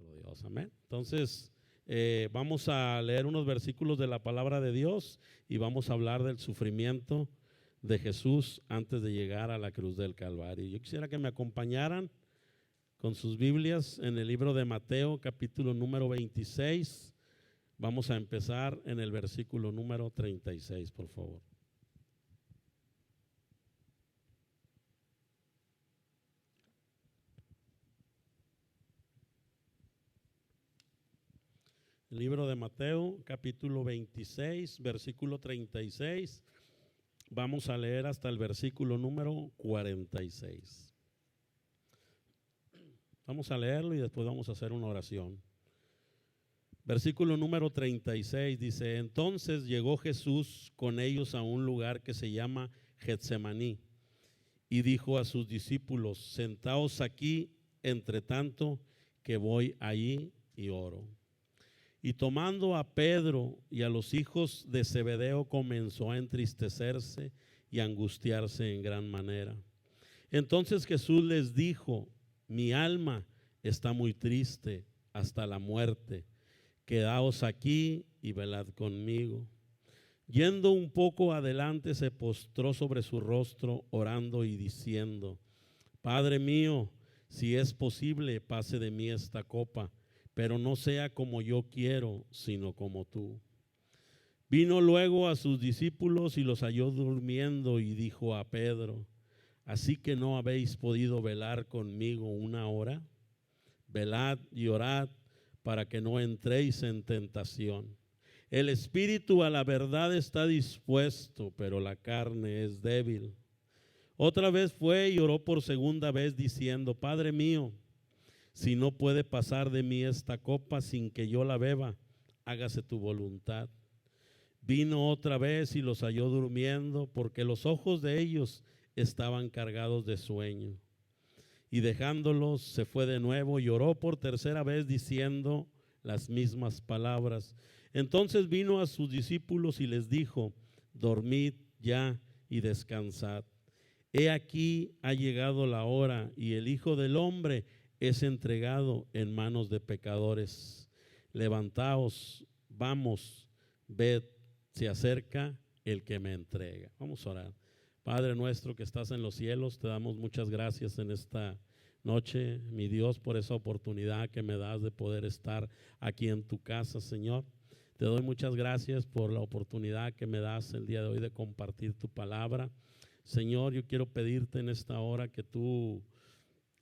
nuestro Dios, amén. Entonces, vamos a leer unos versículos de la palabra de Dios y vamos a hablar del sufrimiento de Jesús antes de llegar a la cruz del Calvario. Yo quisiera que me acompañaran con sus Biblias en el libro de Mateo, capítulo número 26. Vamos a empezar en el versículo número 36, por favor. El libro de Mateo, capítulo 26, versículo 36. Vamos a leer hasta el versículo número 46. Vamos a leerlo y después vamos a hacer una oración. Versículo número 36 dice: entonces llegó Jesús con ellos a un lugar que se llama Getsemaní y dijo a sus discípulos: sentaos aquí entre tanto que voy allí y oro. Y tomando a Pedro y a los hijos de Zebedeo comenzó a entristecerse y a angustiarse en gran manera. Entonces Jesús les dijo: mi alma está muy triste hasta la muerte. Quedaos aquí y velad conmigo. Yendo un poco adelante se postró sobre su rostro orando y diciendo: Padre mío, si es posible, pase de mí esta copa, pero no sea como yo quiero, sino como tú. Vino luego a sus discípulos y los halló durmiendo y dijo a Pedro: ¿así que no habéis podido velar conmigo una hora? Velad y orad para que no entréis en tentación. El espíritu a la verdad está dispuesto, pero la carne es débil. Otra vez fue y oró por segunda vez diciendo: Padre mío, si no puede pasar de mí esta copa sin que yo la beba, hágase tu voluntad. Vino otra vez y los halló durmiendo, porque los ojos de ellos estaban cargados de sueño. Y dejándolos se fue de nuevo y oró por tercera vez diciendo las mismas palabras. Entonces vino a sus discípulos y les dijo: dormid ya y descansad. He aquí ha llegado la hora y el Hijo del Hombre es entregado en manos de pecadores. Levantaos, vamos, ved, se acerca el que me entrega. Vamos a orar. Padre nuestro que estás en los cielos, te damos muchas gracias en esta noche, mi Dios, por esa oportunidad que me das de poder estar aquí en tu casa, Señor. Te doy muchas gracias por la oportunidad que me das el día de hoy de compartir tu palabra. Señor, yo quiero pedirte en esta hora que tú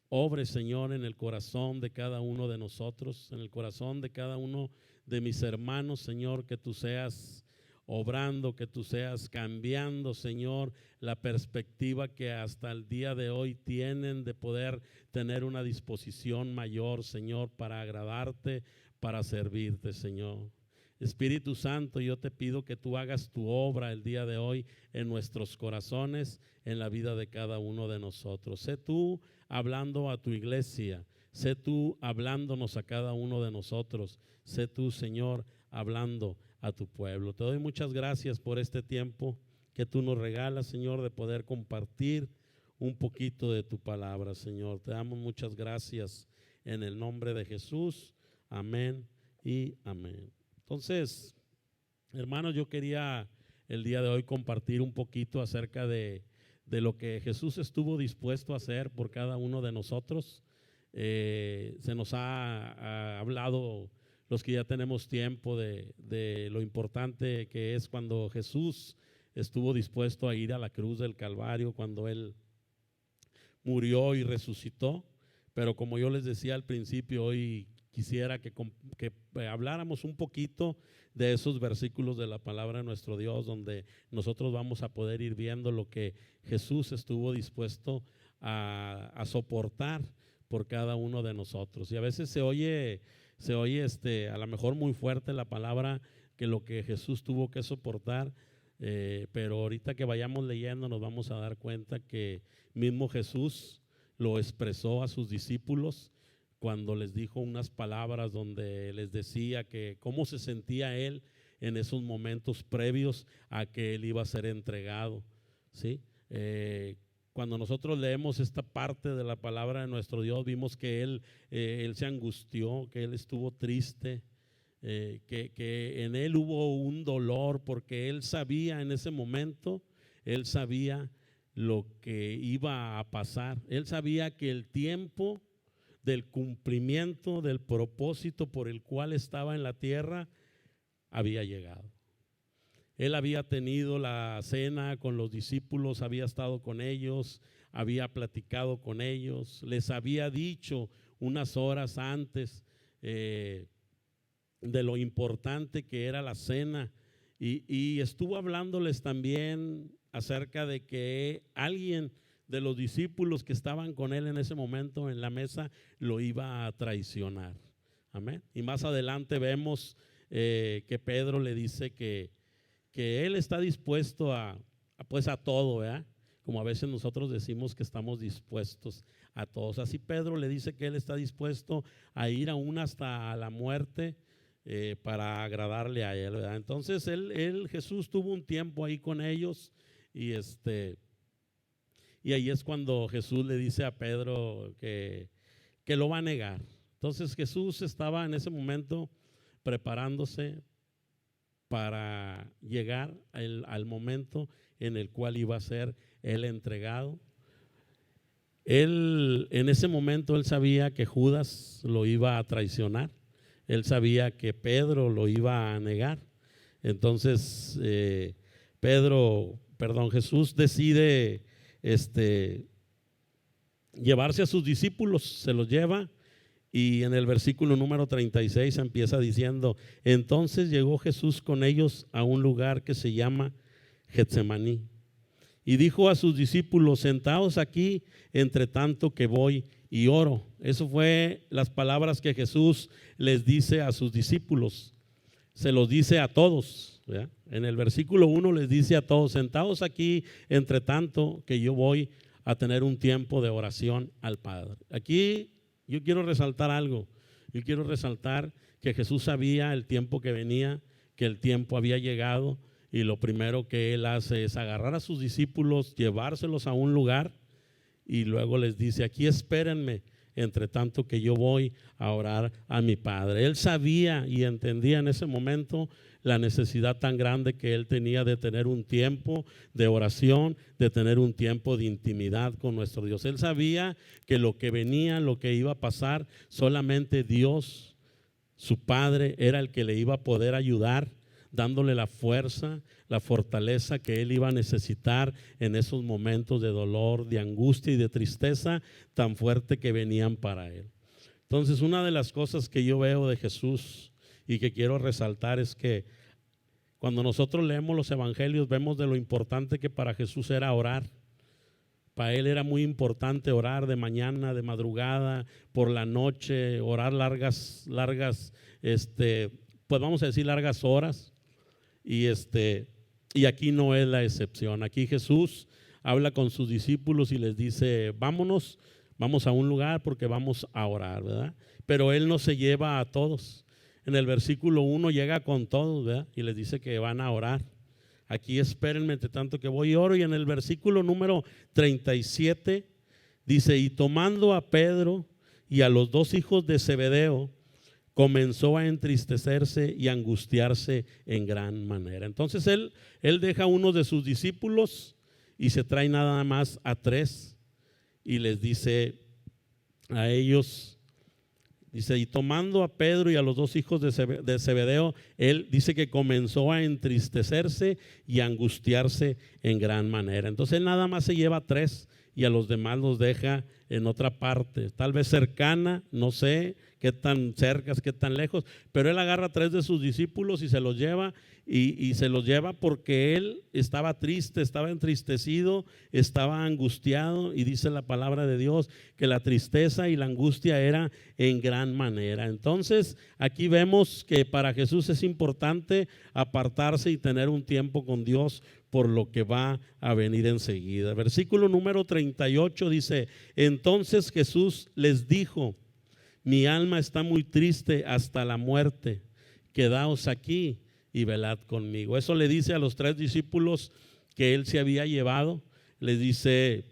obres, Señor, en el corazón de cada uno de nosotros, en el corazón de cada uno de mis hermanos, Señor, que tú seas obrando, que tú seas cambiando, Señor, la perspectiva que hasta el día de hoy tienen de poder tener una disposición mayor, Señor, para agradarte, para servirte, Señor. Espíritu Santo, yo te pido que tú hagas tu obra el día de hoy en nuestros corazones, en la vida de cada uno de nosotros. Sé tú hablando a tu iglesia, sé tú hablándonos a cada uno de nosotros, sé tú, Señor, hablando a tu pueblo. Te doy muchas gracias por este tiempo que tú nos regalas, Señor, de poder compartir un poquito de tu palabra, Señor. Te damos muchas gracias en el nombre de Jesús. Amén y amén. Entonces, hermanos, yo quería el día de hoy compartir un poquito acerca de lo que Jesús estuvo dispuesto a hacer por cada uno de nosotros. Se nos ha hablado, los que ya tenemos tiempo, de lo importante que es cuando Jesús estuvo dispuesto a ir a la cruz del Calvario, cuando Él murió y resucitó. Pero como yo les decía al principio, hoy quisiera que habláramos un poquito de esos versículos de la palabra de nuestro Dios, donde nosotros vamos a poder ir viendo lo que Jesús estuvo dispuesto a soportar por cada uno de nosotros. Y a veces se oye a lo mejor muy fuerte la palabra, que lo que Jesús tuvo que soportar, pero ahorita que vayamos leyendo nos vamos a dar cuenta que mismo Jesús lo expresó a sus discípulos cuando les dijo unas palabras donde les decía que cómo se sentía Él en esos momentos previos a que Él iba a ser entregado, ¿sí? cuando nosotros leemos esta parte de la palabra de nuestro Dios, vimos que él se angustió, que él estuvo triste, que en él hubo un dolor, porque él sabía en ese momento, él sabía lo que iba a pasar. Él sabía que el tiempo del cumplimiento del propósito por el cual estaba en la tierra había llegado. Él había tenido la cena con los discípulos, había estado con ellos, había platicado con ellos, les había dicho unas horas antes de lo importante que era la cena, y estuvo hablándoles también acerca de que alguien de los discípulos que estaban con él en ese momento en la mesa lo iba a traicionar. Amén. Y más adelante vemos que Pedro le dice que él está dispuesto a todo, ¿verdad? Como a veces nosotros decimos que estamos dispuestos a todos. Así Pedro le dice que él está dispuesto a ir aún hasta la muerte para agradarle a él, ¿verdad? Entonces Jesús tuvo un tiempo ahí con ellos, y ahí es cuando Jesús le dice a Pedro que lo va a negar. Entonces Jesús estaba en ese momento preparándose para llegar al momento en el cual iba a ser él entregado. En ese momento él sabía que Judas lo iba a traicionar, él sabía que Pedro lo iba a negar. Entonces Jesús decide llevarse a sus discípulos, se los lleva. Y en el versículo número 36 empieza diciendo: entonces llegó Jesús con ellos a un lugar que se llama Getsemaní, y dijo a sus discípulos: sentaos aquí entre tanto que voy y oro. Eso fue las palabras que Jesús les dice a sus discípulos. Se los dice a todos, ¿verdad? En el versículo 1 les dice a todos: sentaos aquí entre tanto que yo voy a tener un tiempo de oración al Padre. Aquí yo quiero resaltar algo. Yo quiero resaltar que Jesús sabía el tiempo que venía, que el tiempo había llegado, y lo primero que él hace es agarrar a sus discípulos, llevárselos a un lugar, y luego les dice: aquí espérenme entre tanto que yo voy a orar a mi Padre. Él sabía y entendía en ese momento la necesidad tan grande que él tenía de tener un tiempo de oración, de tener un tiempo de intimidad con nuestro Dios. Él sabía que lo que venía, lo que iba a pasar, solamente Dios, su Padre, era el que le iba a poder ayudar, dándole la fuerza, la fortaleza que él iba a necesitar en esos momentos de dolor, de angustia y de tristeza tan fuerte que venían para él. Entonces, una de las cosas que yo veo de Jesús y que quiero resaltar es que cuando nosotros leemos los evangelios, vemos de lo importante que para Jesús era orar. Para él era muy importante orar de mañana, de madrugada, por la noche, orar largas, pues vamos a decir largas horas. Y aquí no es la excepción. Aquí Jesús habla con sus discípulos y les dice: vamos a un lugar porque vamos a orar, ¿verdad? Pero él no se lleva a todos. En el versículo 1 llega con todos, ¿verdad? Y les dice que van a orar. Aquí espérenme entre tanto que voy y oro. Y en el versículo número 37 dice: y tomando a Pedro y a los dos hijos de Zebedeo, comenzó a entristecerse y angustiarse en gran manera. Entonces él deja a uno de sus discípulos y se trae nada más a 3 y les dice a ellos, dice: y tomando a Pedro y a los dos hijos de Zebedeo, él dice que comenzó a entristecerse y angustiarse en gran manera. Entonces él nada más se lleva a 3 y a los demás los deja en otra parte, tal vez cercana, no sé qué tan cerca, qué tan lejos, pero él agarra a 3 de sus discípulos y se los lleva, y se los lleva porque él estaba triste, estaba entristecido, estaba angustiado, y dice la palabra de Dios que la tristeza y la angustia era en gran manera. Entonces aquí vemos que para Jesús es importante apartarse y tener un tiempo con Dios por lo que va a venir enseguida. Versículo número 38 dice: entonces Jesús les dijo: mi alma está muy triste hasta la muerte, quedaos aquí y velad conmigo. Eso le dice a los 3 discípulos que él se había llevado. Les dice: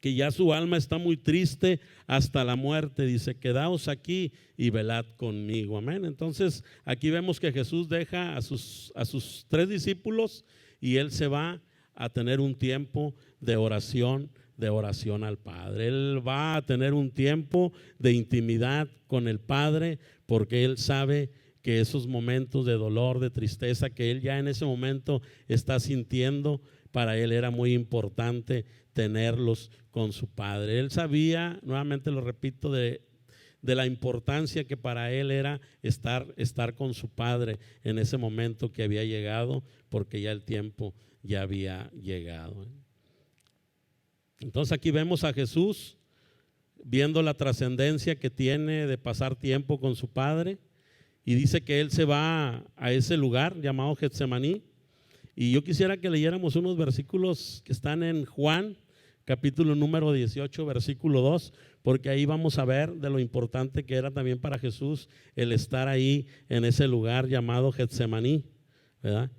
que ya su alma está muy triste hasta la muerte. Dice, quedaos aquí y velad conmigo. Amén. Entonces aquí vemos que Jesús deja a sus 3 discípulos y él se va a tener un tiempo de oración al Padre. Él va a tener un tiempo de intimidad con el Padre, porque él sabe que esos momentos de dolor, de tristeza que él ya en ese momento está sintiendo, para él era muy importante tenerlos con su Padre. Él sabía, nuevamente lo repito, de la importancia que para él era estar con su Padre en ese momento que había llegado, porque ya el tiempo ya había llegado. Entonces aquí vemos a Jesús viendo la trascendencia que tiene de pasar tiempo con su Padre, y dice que él se va a ese lugar llamado Getsemaní. Y yo quisiera que leyéramos unos versículos que están en Juan, capítulo número 18, versículo 2, porque ahí vamos a ver de lo importante que era también para Jesús el estar ahí en ese lugar llamado Getsemaní, ¿verdad?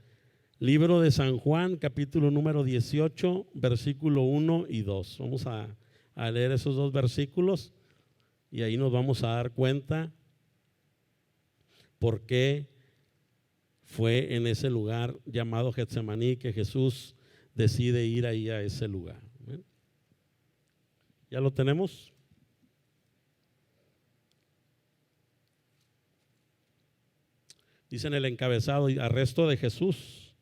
Libro de San Juan, capítulo número 18, versículo 1 y 2. Vamos a leer esos 2 versículos y ahí nos vamos a dar cuenta por qué fue en ese lugar llamado Getsemaní que Jesús decide ir ahí a ese lugar. ¿Ya lo tenemos? Dice en el encabezado, arresto de Jesús.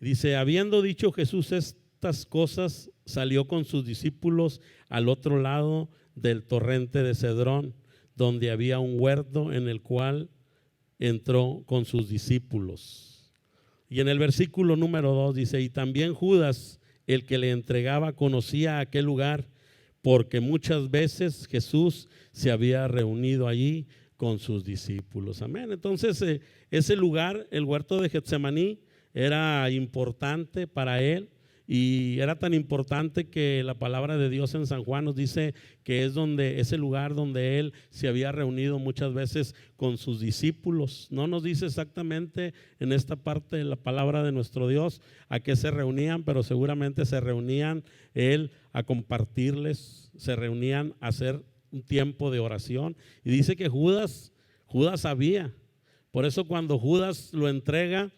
Dice, habiendo dicho Jesús estas cosas, salió con sus discípulos al otro lado del torrente de Cedrón, donde había un huerto en el cual entró con sus discípulos. Y en el versículo número 2 dice, y también Judas, el que le entregaba, conocía aquel lugar, porque muchas veces Jesús se había reunido allí con sus discípulos. Amén. Entonces ese lugar, el huerto de Getsemaní, era importante para él, y era tan importante que la palabra de Dios en San Juan nos dice que es ese lugar donde él se había reunido muchas veces con sus discípulos. No nos dice exactamente en esta parte de la palabra de nuestro Dios a qué se reunían, pero seguramente se reunían él a compartirles, se reunían a hacer un tiempo de oración. Y dice que Judas sabía. Por eso cuando Judas lo entrega,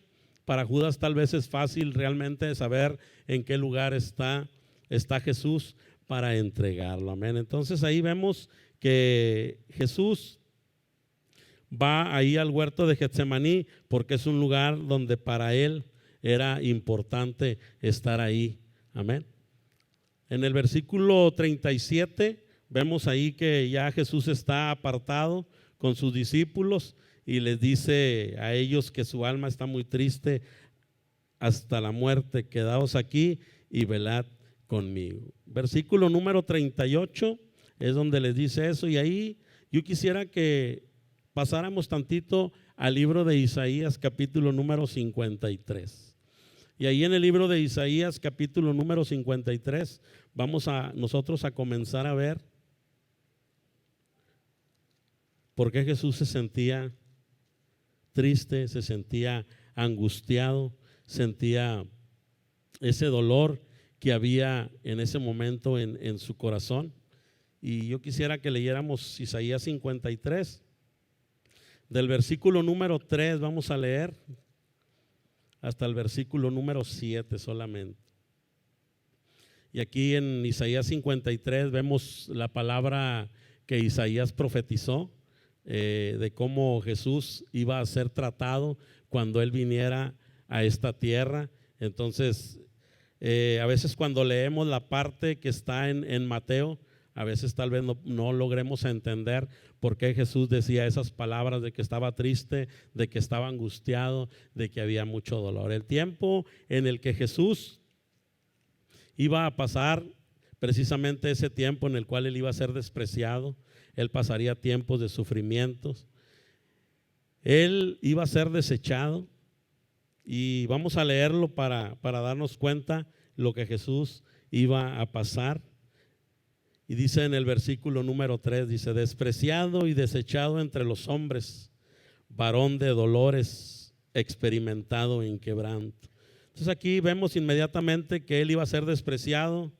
para Judas tal vez es fácil realmente saber en qué lugar está Jesús para entregarlo. Amén. Entonces ahí vemos que Jesús va ahí al huerto de Getsemaní porque es un lugar donde para él era importante estar ahí. Amén. En el versículo 37 vemos ahí que ya Jesús está apartado con sus discípulos y les dice a ellos que su alma está muy triste hasta la muerte. Quedaos aquí y velad conmigo. Versículo número 38 es donde les dice eso, y ahí yo quisiera que pasáramos tantito al libro de Isaías, capítulo número 53. Y ahí en el libro de Isaías, capítulo número 53, vamos nosotros a comenzar a ver por qué Jesús se sentía triste, se sentía angustiado, sentía ese dolor que había en ese momento en su corazón. Y yo quisiera que leyéramos Isaías 53, del versículo número 3 vamos a leer hasta el versículo número 7 solamente. Y aquí en Isaías 53 vemos la palabra que Isaías profetizó, de cómo Jesús iba a ser tratado cuando él viniera a esta tierra. Entonces a veces cuando leemos la parte que está en Mateo, a veces tal vez no logremos entender por qué Jesús decía esas palabras de que estaba triste, de que estaba angustiado, de que había mucho dolor. El tiempo en el que Jesús iba a pasar, precisamente ese tiempo en el cual él iba a ser despreciado, él pasaría tiempos de sufrimientos, él iba a ser desechado, y vamos a leerlo para darnos cuenta lo que Jesús iba a pasar. Y dice en el versículo número 3, dice, despreciado y desechado entre los hombres, varón de dolores, experimentado en quebranto. Entonces aquí vemos inmediatamente que él iba a ser despreciado,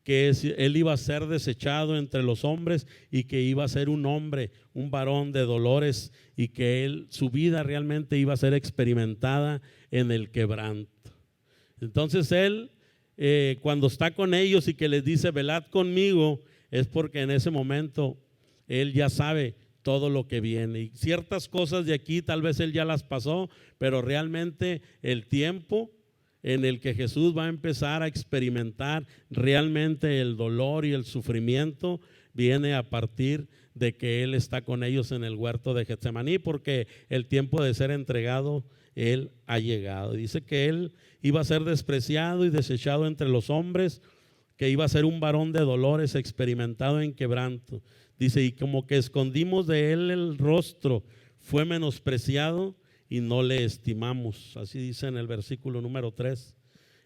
que él iba a ser desechado entre los hombres y que iba a ser un hombre, un varón de dolores, y que su vida realmente iba a ser experimentada en el quebranto. Entonces él, cuando está con ellos y que les dice velad conmigo, es porque en ese momento él ya sabe todo lo que viene, y ciertas cosas de aquí tal vez él ya las pasó, pero realmente el tiempo en el que Jesús va a empezar a experimentar realmente el dolor y el sufrimiento viene a partir de que Él está con ellos en el huerto de Getsemaní, porque el tiempo de ser entregado Él ha llegado. Dice que Él iba a ser despreciado y desechado entre los hombres, que iba a ser un varón de dolores, experimentado en quebranto. Dice, y como que escondimos de Él el rostro, fue menospreciado y no le estimamos. Así dice en el versículo número 3.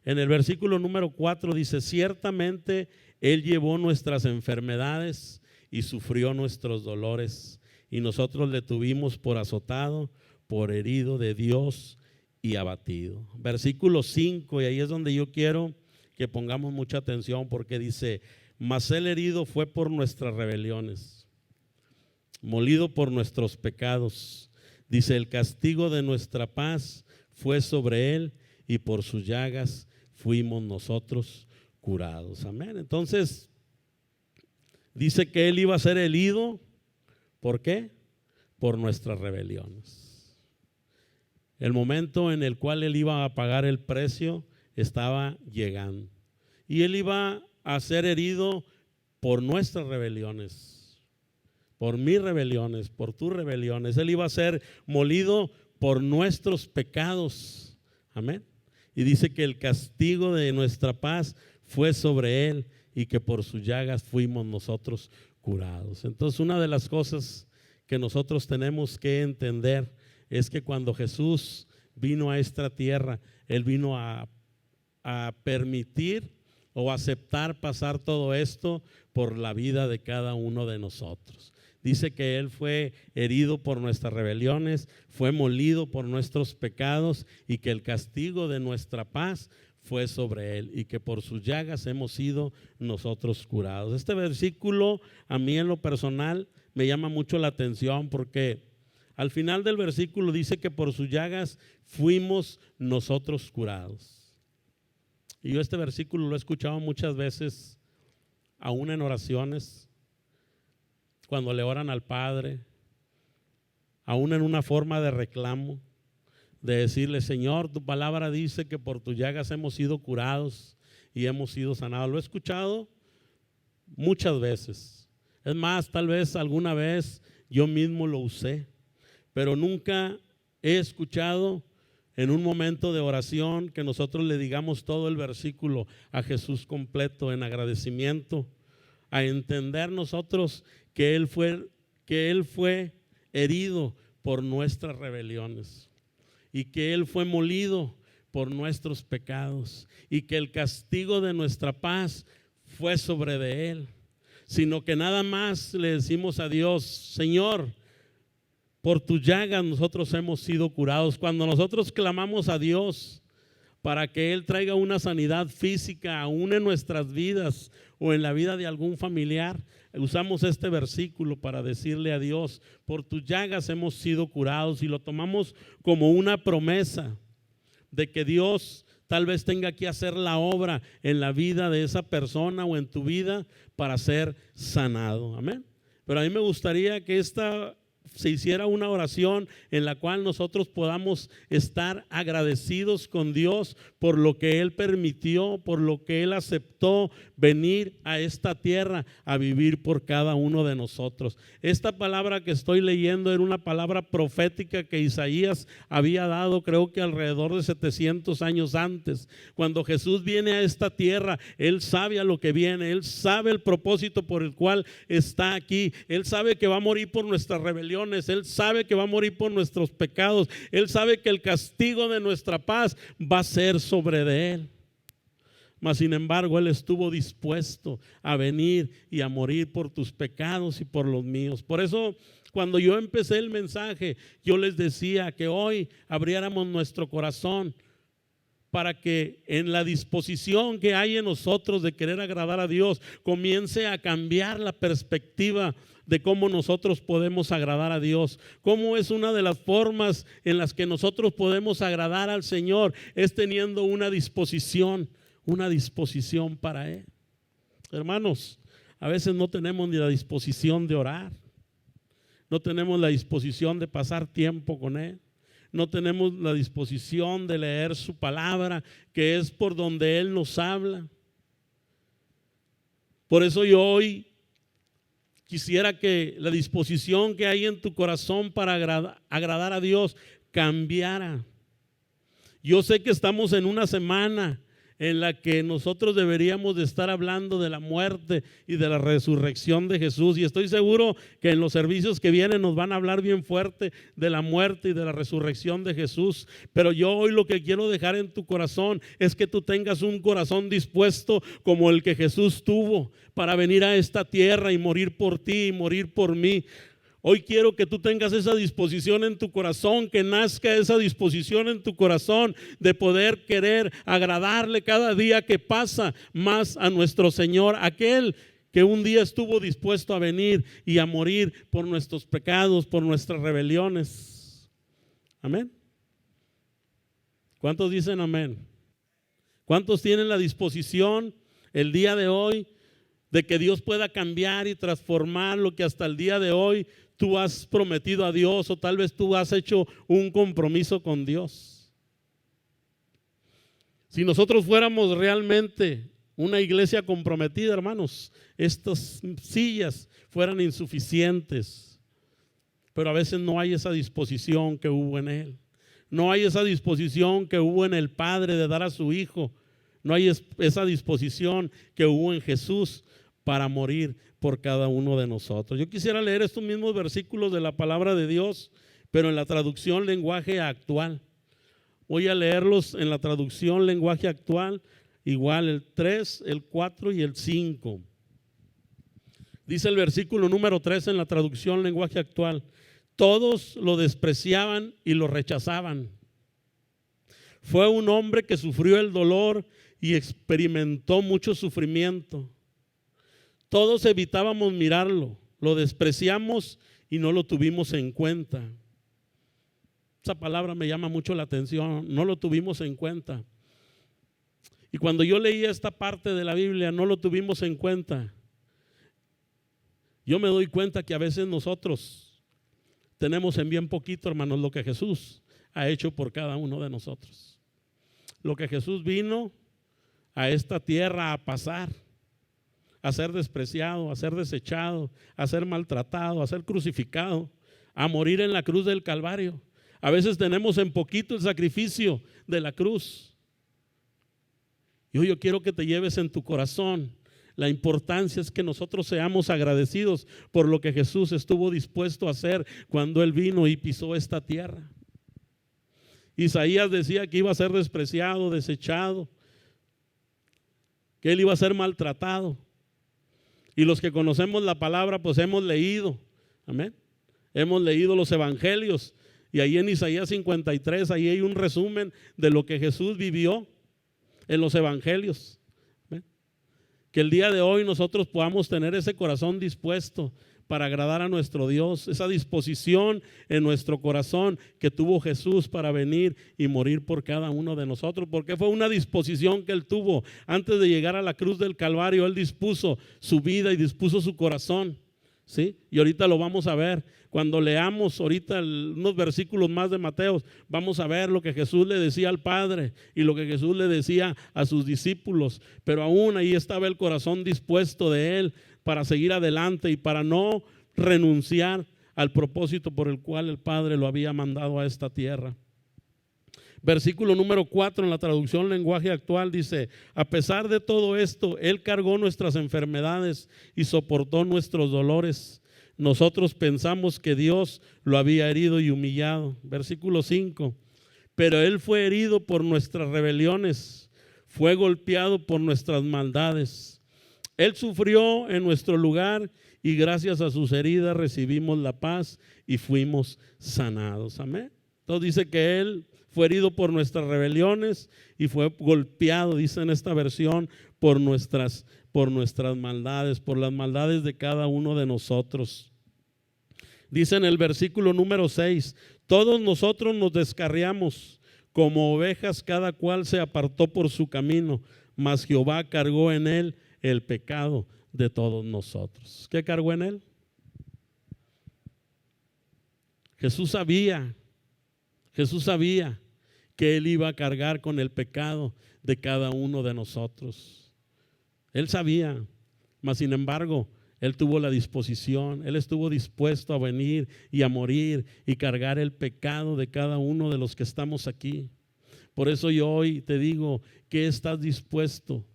En el versículo número 4 dice, ciertamente Él llevó nuestras enfermedades y sufrió nuestros dolores, y nosotros le tuvimos por azotado, por herido de Dios y abatido. Versículo 5, y ahí es donde yo quiero que pongamos mucha atención, porque dice, mas Él herido fue por nuestras rebeliones, molido por nuestros pecados. Dice, el castigo de nuestra paz fue sobre Él y por sus llagas fuimos nosotros curados. Amén. Entonces, dice que Él iba a ser herido. ¿Por qué? Por nuestras rebeliones. El momento en el cual Él iba a pagar el precio estaba llegando. Y Él iba a ser herido por nuestras rebeliones, por mis rebeliones, por tus rebeliones. Él iba a ser molido por nuestros pecados. Amén. Y dice que el castigo de nuestra paz fue sobre Él y que por sus llagas fuimos nosotros curados. Entonces, una de las cosas que nosotros tenemos que entender es que cuando Jesús vino a esta tierra, Él vino a permitir o aceptar pasar todo esto por la vida de cada uno de nosotros. Dice que Él fue herido por nuestras rebeliones, fue molido por nuestros pecados, y que el castigo de nuestra paz fue sobre Él, y que por sus llagas hemos sido nosotros curados. Este versículo a mí en lo personal me llama mucho la atención, porque al final del versículo dice que por sus llagas fuimos nosotros curados. Y yo este versículo lo he escuchado muchas veces, aún en oraciones, cuando le oran al Padre, aún en una forma de reclamo, de decirle, Señor, tu palabra dice que por tus llagas hemos sido curados y hemos sido sanados. Lo he escuchado muchas veces. Es más, tal vez alguna vez yo mismo lo usé, pero nunca he escuchado en un momento de oración que nosotros le digamos todo el versículo a Jesús completo en agradecimiento, a entender nosotros que Él fue herido por nuestras rebeliones y que Él fue molido por nuestros pecados y que el castigo de nuestra paz fue sobre de Él, sino que nada más le decimos a Dios, Señor, por tus llagas nosotros hemos sido curados. Cuando nosotros clamamos a Dios para que Él traiga una sanidad física aún en nuestras vidas o en la vida de algún familiar, usamos este versículo para decirle a Dios, por tus llagas hemos sido curados, y lo tomamos como una promesa de que Dios tal vez tenga que hacer la obra en la vida de esa persona o en tu vida para ser sanado. Amén. Pero a mí me gustaría que se hiciera una oración en la cual nosotros podamos estar agradecidos con Dios por lo que Él permitió, por lo que Él aceptó venir a esta tierra a vivir por cada uno de nosotros. Esta palabra que estoy leyendo era una palabra profética que Isaías había dado, creo que alrededor de 700 años antes. Cuando Jesús viene a esta tierra, Él sabe a lo que viene, Él sabe el propósito por el cual está aquí, Él sabe que va a morir por nuestras rebeliones, Él sabe que va a morir por nuestros pecados, Él sabe que el castigo de nuestra paz va a ser sobre de Él. Mas sin embargo Él estuvo dispuesto a venir y a morir por tus pecados y por los míos. Por eso cuando yo empecé el mensaje, yo les decía que hoy abriéramos nuestro corazón para que en la disposición que hay en nosotros de querer agradar a Dios, comience a cambiar la perspectiva de cómo nosotros podemos agradar a Dios. Cómo es una de las formas en las que nosotros podemos agradar al Señor, es teniendo una disposición para Él. Hermanos, a veces no tenemos ni la disposición de orar, no tenemos la disposición de pasar tiempo con Él, no tenemos la disposición de leer su palabra, que es por donde Él nos habla. Por eso yo hoy quisiera que la disposición que hay en tu corazón para agradar a Dios cambiara. Yo sé que estamos en una semana en la que nosotros deberíamos de estar hablando de la muerte y de la resurrección de Jesús, y estoy seguro que en los servicios que vienen nos van a hablar bien fuerte de la muerte y de la resurrección de Jesús. Pero yo hoy lo que quiero dejar en tu corazón es que tú tengas un corazón dispuesto como el que Jesús tuvo para venir a esta tierra y morir por ti y morir por mí. Hoy quiero que tú tengas esa disposición en tu corazón, que nazca esa disposición en tu corazón de poder querer agradarle cada día que pasa más a nuestro Señor, aquel que un día estuvo dispuesto a venir y a morir por nuestros pecados, por nuestras rebeliones. Amén. ¿Cuántos dicen amén? ¿Cuántos tienen la disposición el día de hoy de que Dios pueda cambiar y transformar lo que hasta el día de hoy tú has prometido a Dios, o tal vez tú has hecho un compromiso con Dios? Si nosotros fuéramos realmente una iglesia comprometida, hermanos, estas sillas fueran insuficientes, pero a veces no hay esa disposición que hubo en Él. No hay esa disposición que hubo en el Padre de dar a su Hijo. No hay esa disposición que hubo en Jesús para morir por cada uno de nosotros. Yo quisiera leer estos mismos versículos de la palabra de Dios, pero en la traducción lenguaje actual. Voy a leerlos en la traducción lenguaje actual, igual el 3, el 4 y el 5. Dice el versículo número 3 en la traducción lenguaje actual: todos lo despreciaban y lo rechazaban. Fue un hombre que sufrió el dolor y experimentó mucho sufrimiento. Todos evitábamos mirarlo, lo despreciamos y no lo tuvimos en cuenta. Esa palabra me llama mucho la atención, no lo tuvimos en cuenta. Y cuando yo leía esta parte de la Biblia, no lo tuvimos en cuenta, yo me doy cuenta que a veces nosotros tenemos en bien poquito, hermanos, lo que Jesús ha hecho por cada uno de nosotros. Lo que Jesús vino a esta tierra a pasar, a ser despreciado, a ser desechado, a ser maltratado, a ser crucificado, a morir en la cruz del Calvario. A veces tenemos en poquito el sacrificio de la cruz. Y hoy yo quiero que te lleves en tu corazón la importancia es que nosotros seamos agradecidos por lo que Jesús estuvo dispuesto a hacer cuando Él vino y pisó esta tierra. Isaías decía que iba a ser despreciado, desechado, que Él iba a ser maltratado. Y los que conocemos la palabra, pues hemos leído, amén. Hemos leído los evangelios, y ahí en Isaías 53, ahí hay un resumen de lo que Jesús vivió en los evangelios. ¿Amén? Que el día de hoy nosotros podamos tener ese corazón dispuesto para agradar a nuestro Dios, esa disposición en nuestro corazón que tuvo Jesús para venir y morir por cada uno de nosotros, porque fue una disposición que Él tuvo antes de llegar a la cruz del Calvario. Él dispuso su vida y dispuso su corazón, ¿sí? Y ahorita lo vamos a ver, cuando leamos ahorita unos versículos más de Mateo, vamos a ver lo que Jesús le decía al Padre y lo que Jesús le decía a sus discípulos, pero aún ahí estaba el corazón dispuesto de Él para seguir adelante y para no renunciar al propósito por el cual el Padre lo había mandado a esta tierra. Versículo número 4 en la traducción lenguaje actual dice: a pesar de todo esto, Él cargó nuestras enfermedades y soportó nuestros dolores. Nosotros pensamos que Dios lo había herido y humillado. Versículo 5: pero Él fue herido por nuestras rebeliones, fue golpeado por nuestras maldades. Él sufrió en nuestro lugar y gracias a sus heridas recibimos la paz y fuimos sanados. Amén. Entonces dice que Él fue herido por nuestras rebeliones y fue golpeado, dice en esta versión, por nuestras maldades, por las maldades de cada uno de nosotros. Dice en el versículo número 6, todos nosotros nos descarriamos, como ovejas cada cual se apartó por su camino, mas Jehová cargó en él el pecado de todos nosotros. ¿Qué cargó en él? Jesús sabía que él iba a cargar con el pecado de cada uno de nosotros. Él sabía, mas sin embargo, él tuvo la disposición, él estuvo dispuesto a venir y a morir y cargar el pecado de cada uno de los que estamos aquí. Por eso yo hoy te digo, ¿qué estás dispuesto?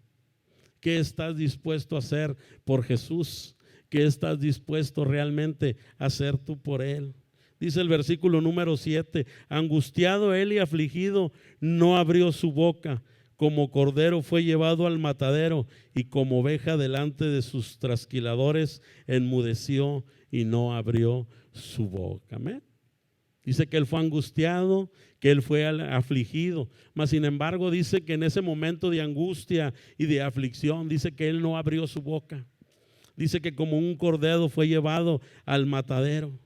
¿Qué estás dispuesto a hacer por Jesús? ¿Qué estás dispuesto realmente a hacer tú por él? Dice el versículo número 7, angustiado él y afligido, no abrió su boca. Como cordero fue llevado al matadero y como oveja delante de sus trasquiladores enmudeció y no abrió su boca. Amén. Dice que él fue angustiado, que él fue afligido, mas sin embargo dice que en ese momento de angustia y de aflicción, dice que él no abrió su boca. Dice que como un cordero fue llevado al matadero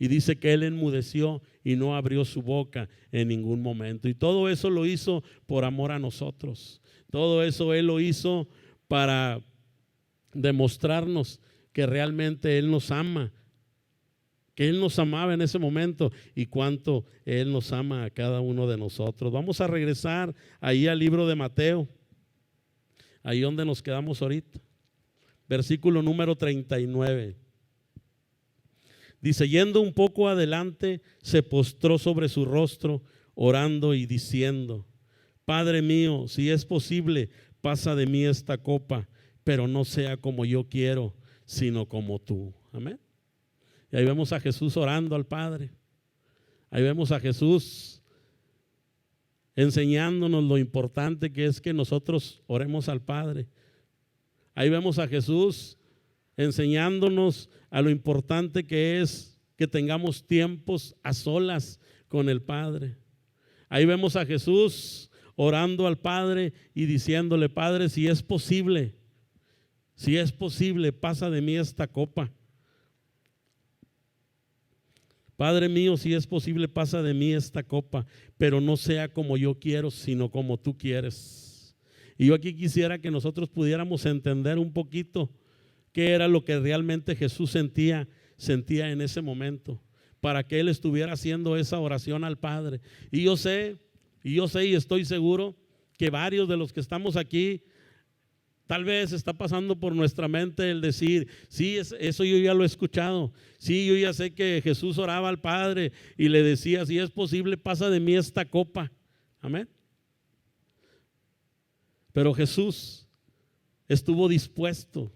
y dice que él enmudeció y no abrió su boca en ningún momento. Y todo eso lo hizo por amor a nosotros. Todo eso él lo hizo para demostrarnos que realmente él nos ama, que él nos amaba en ese momento y cuánto él nos ama a cada uno de nosotros. Vamos a regresar ahí al libro de Mateo, ahí donde nos quedamos ahorita. Versículo número 39. Dice, yendo un poco adelante, se postró sobre su rostro, orando y diciendo, Padre mío, si es posible, pasa de mí esta copa, pero no sea como yo quiero, sino como tú. Amén. Y ahí vemos a Jesús orando al Padre. Ahí vemos a Jesús enseñándonos lo importante que es que nosotros oremos al Padre. Ahí vemos a Jesús enseñándonos a lo importante que es que tengamos tiempos a solas con el Padre. Ahí vemos a Jesús orando al Padre y diciéndole, Padre, si es posible, pasa de mí esta copa. Padre mío, si es posible, pasa de mí esta copa, pero no sea como yo quiero, sino como tú quieres. Y yo aquí quisiera que nosotros pudiéramos entender un poquito qué era lo que realmente Jesús sentía en ese momento, para que él estuviera haciendo esa oración al Padre. Y yo sé y estoy seguro que varios de los que estamos aquí, tal vez está pasando por nuestra mente el decir, sí, eso yo ya lo he escuchado. Sí, yo ya sé que Jesús oraba al Padre y le decía, si es posible, pasa de mí esta copa. Amén. Pero Jesús estuvo dispuesto.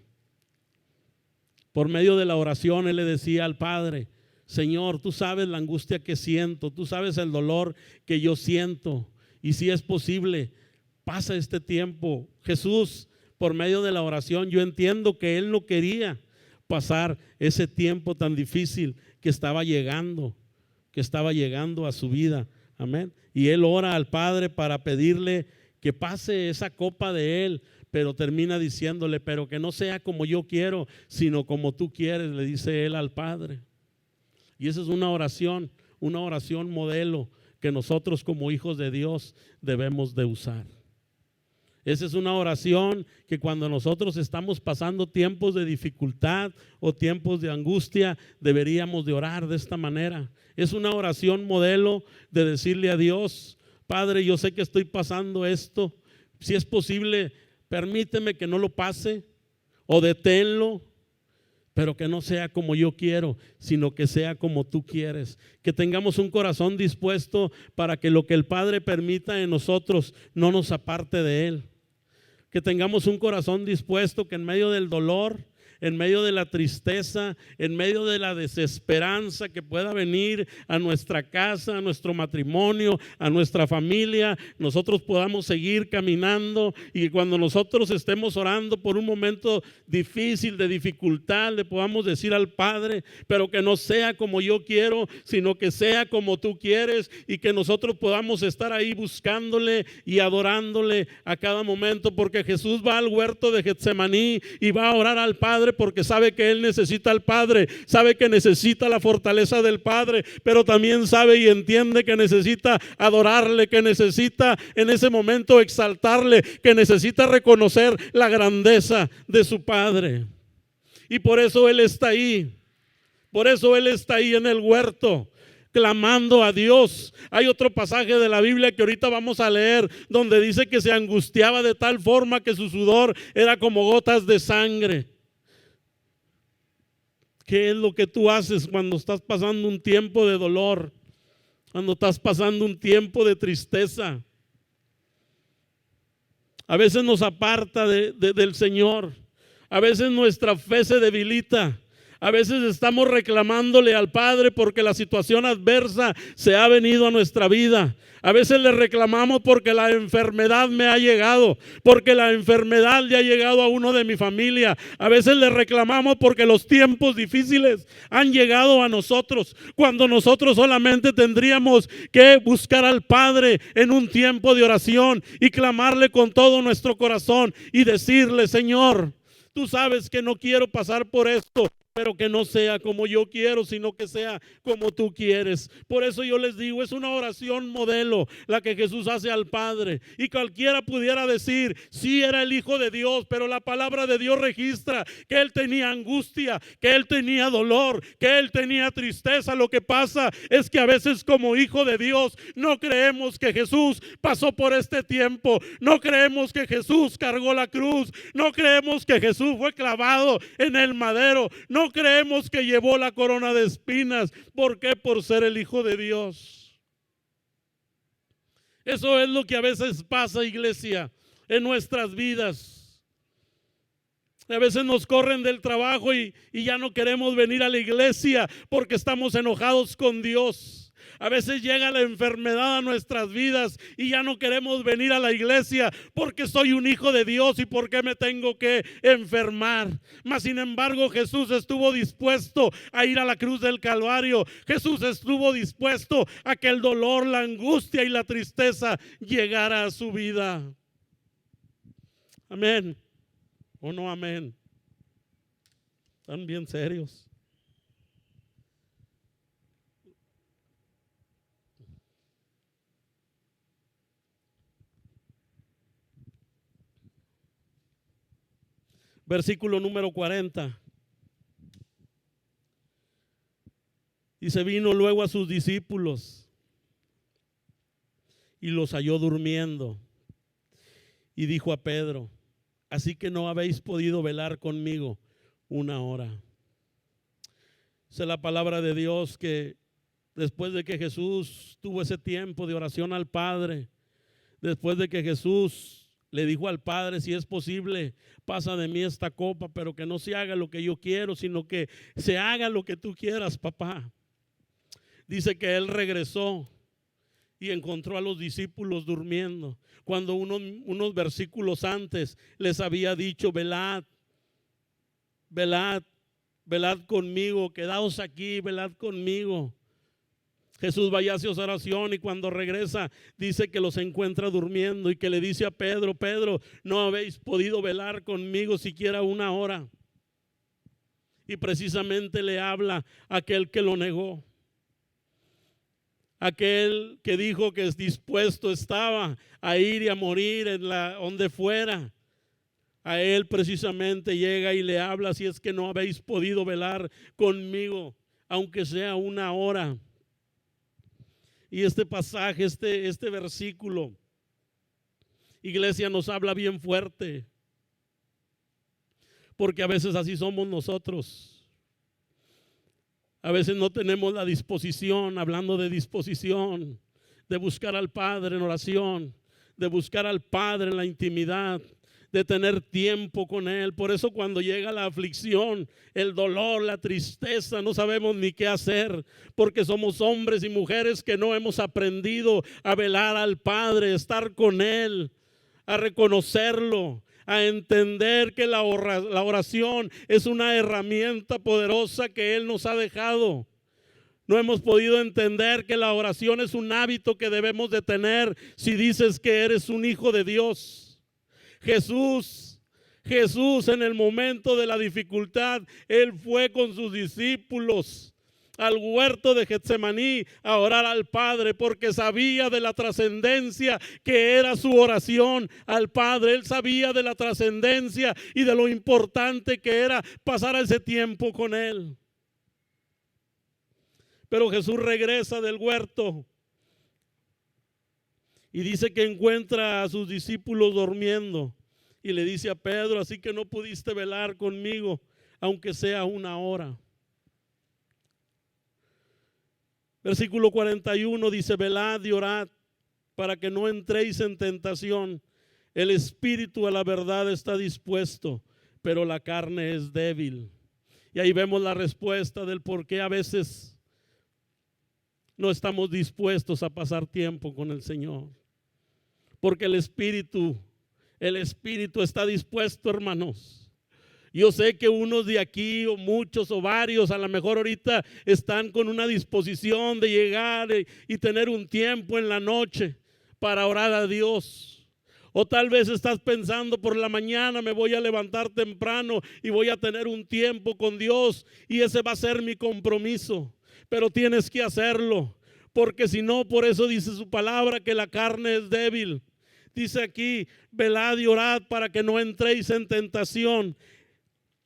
Por medio de la oración, él le decía al Padre, Señor, tú sabes la angustia que siento, tú sabes el dolor que yo siento. Y si es posible, pasa este tiempo. Jesús, por medio de la oración, yo entiendo que él no quería pasar ese tiempo tan difícil que estaba llegando a su vida. Amén. Y él ora al Padre para pedirle que pase esa copa de él, pero termina diciéndole, pero que no sea como yo quiero, sino como tú quieres, le dice él al Padre. Y esa es una oración modelo que nosotros como hijos de Dios debemos de usar. Esa es una oración que cuando nosotros estamos pasando tiempos de dificultad o tiempos de angustia, deberíamos de orar de esta manera. Es una oración modelo de decirle a Dios, Padre, yo sé que estoy pasando esto, si es posible, permíteme que no lo pase o deténlo, pero que no sea como yo quiero, sino que sea como tú quieres. Que tengamos un corazón dispuesto para que lo que el Padre permita en nosotros no nos aparte de Él. Que tengamos un corazón dispuesto que en medio del dolor, en medio de la tristeza, en medio de la desesperanza que pueda venir a nuestra casa, a nuestro matrimonio, a nuestra familia, nosotros podamos seguir caminando, y cuando nosotros estemos orando por un momento difícil, de dificultad, le podamos decir al Padre, pero que no sea como yo quiero, sino que sea como tú quieres, y que nosotros podamos estar ahí buscándole y adorándole a cada momento, porque Jesús va al huerto de Getsemaní y va a orar al Padre porque sabe que Él necesita al Padre, sabe que necesita la fortaleza del Padre, pero también sabe y entiende que necesita adorarle, que necesita en ese momento exaltarle, que necesita reconocer la grandeza de su Padre. Y por eso Él está ahí, por eso Él está ahí en el huerto, clamando a Dios. Hay otro pasaje de la Biblia que ahorita vamos a leer, donde dice que se angustiaba de tal forma que su sudor era como gotas de sangre. ¿Qué es lo que tú haces cuando estás pasando un tiempo de dolor? Cuando estás pasando un tiempo de tristeza. A veces nos aparta del Señor. A veces nuestra fe se debilita. A veces estamos reclamándole al Padre porque la situación adversa se ha venido a nuestra vida. A veces le reclamamos porque la enfermedad me ha llegado, porque la enfermedad le ha llegado a uno de mi familia. A veces le reclamamos porque los tiempos difíciles han llegado a nosotros, cuando nosotros solamente tendríamos que buscar al Padre en un tiempo de oración y clamarle con todo nuestro corazón y decirle: Señor, tú sabes que no quiero pasar por esto, pero que no sea como yo quiero, sino que sea como tú quieres. Por eso yo les digo, es una oración modelo la que Jesús hace al Padre. Y cualquiera pudiera decir, sí, era el Hijo de Dios, pero la palabra de Dios registra que Él tenía angustia, que Él tenía dolor, que Él tenía tristeza. Lo que pasa es que a veces como Hijo de Dios no creemos que Jesús pasó por este tiempo, no creemos que Jesús cargó la cruz, no creemos que Jesús fue clavado en el madero, no creemos que llevó la corona de espinas. ¿Por qué? Por ser el Hijo de Dios. Eso es lo que a veces pasa, iglesia, en nuestras vidas. A veces nos corren del trabajo y ya no queremos venir a la iglesia porque estamos enojados con Dios. A veces llega la enfermedad a nuestras vidas y ya no queremos venir a la iglesia porque soy un hijo de Dios y porque me tengo que enfermar. Mas sin embargo, Jesús estuvo dispuesto a ir a la cruz del Calvario. Jesús estuvo dispuesto a que el dolor, la angustia y la tristeza llegara a su vida. Amén. ¿O no amén? Están bien serios. Versículo número 40. Y se vino luego a sus discípulos y los halló durmiendo. Y dijo a Pedro: así que no habéis podido velar conmigo una hora. Esa es la palabra de Dios, que después de que Jesús tuvo ese tiempo de oración al Padre, después de que Jesús le dijo al Padre: si es posible, pasa de mí esta copa, pero que no se haga lo que yo quiero, sino que se haga lo que tú quieras, papá. Dice que Él regresó y encontró a los discípulos durmiendo, cuando unos versículos antes les había dicho: velad, velad, velad conmigo, quedaos aquí, velad conmigo. Jesús vaya a hacer oración y cuando regresa dice que los encuentra durmiendo y que le dice a Pedro: Pedro, no habéis podido velar conmigo siquiera una hora. Y precisamente le habla a aquel que lo negó, aquel que dijo que dispuesto estaba a ir y a morir donde fuera. A él precisamente llega y le habla: si es que no habéis podido velar conmigo, aunque sea una hora. Y este pasaje, este versículo, iglesia, nos habla bien fuerte, porque a veces así somos nosotros. A veces no tenemos la disposición, hablando de disposición, de buscar al Padre en oración, de buscar al Padre en la intimidad, de tener tiempo con Él. Por eso cuando llega la aflicción, el dolor, la tristeza, no sabemos ni qué hacer, porque somos hombres y mujeres que no hemos aprendido a velar al Padre, a estar con Él, a reconocerlo, a entender que la oración es una herramienta poderosa que Él nos ha dejado. No hemos podido entender que la oración es un hábito que debemos de tener si dices que eres un hijo de Dios. Jesús en el momento de la dificultad, Él fue con sus discípulos al huerto de Getsemaní a orar al Padre, porque sabía de la trascendencia que era su oración al Padre. Él sabía de la trascendencia y de lo importante que era pasar ese tiempo con Él. Pero Jesús regresa del huerto y dice que encuentra a sus discípulos durmiendo y le dice a Pedro: así que no pudiste velar conmigo, aunque sea una hora. Versículo 41 dice: velad y orad para que no entréis en tentación. El espíritu a la verdad está dispuesto, pero la carne es débil. Y ahí vemos la respuesta del por qué a veces no estamos dispuestos a pasar tiempo con el Señor. Porque el espíritu está dispuesto, hermanos. Yo sé que unos de aquí, o muchos, o varios, a lo mejor ahorita están con una disposición de llegar y tener un tiempo en la noche para orar a Dios. O tal vez estás pensando: por la mañana me voy a levantar temprano y voy a tener un tiempo con Dios y ese va a ser mi compromiso. Pero tienes que hacerlo, porque si no, por eso dice su palabra que la carne es débil. Dice aquí: velad y orad para que no entréis en tentación.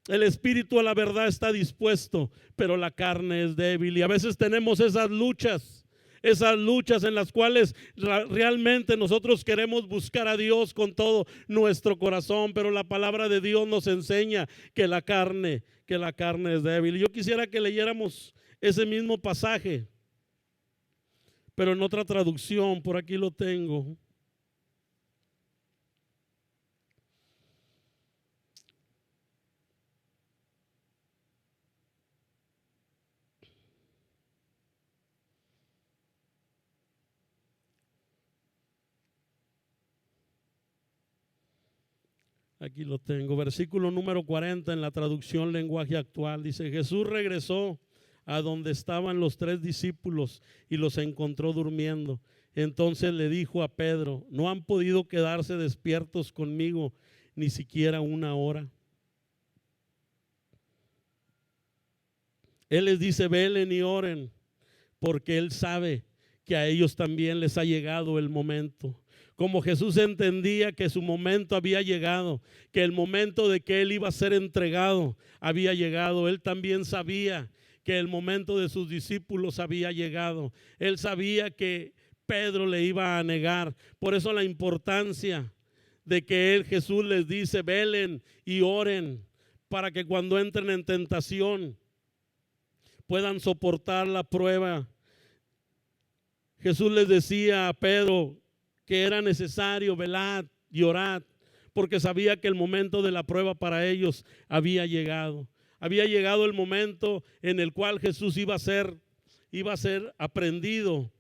El espíritu a la verdad está dispuesto, pero la carne es débil. Y a veces tenemos esas luchas en las cuales realmente nosotros queremos buscar a Dios con todo nuestro corazón, pero la palabra de Dios nos enseña que la carne es débil. Yo quisiera que leyéramos ese mismo pasaje, pero en otra traducción. Por aquí lo tengo. Aquí lo tengo, versículo número 40 en la traducción lenguaje actual. Dice: Jesús regresó a donde estaban los 3 discípulos y los encontró durmiendo. Entonces le dijo a Pedro: ¿no han podido quedarse despiertos conmigo ni siquiera una hora? Él les dice: velen y oren, porque Él sabe que a ellos también les ha llegado el momento. Como Jesús entendía que su momento había llegado, que el momento de que Él iba a ser entregado había llegado, Él también sabía que el momento de sus discípulos había llegado. Él sabía que Pedro le iba a negar. Por eso la importancia de que Jesús les dice: velen y oren, para que cuando entren en tentación puedan soportar la prueba. Jesús les decía a Pedro que era necesario velar y orar, porque sabía que el momento de la prueba para ellos había llegado. Había llegado el momento en el cual Jesús iba a ser aprendido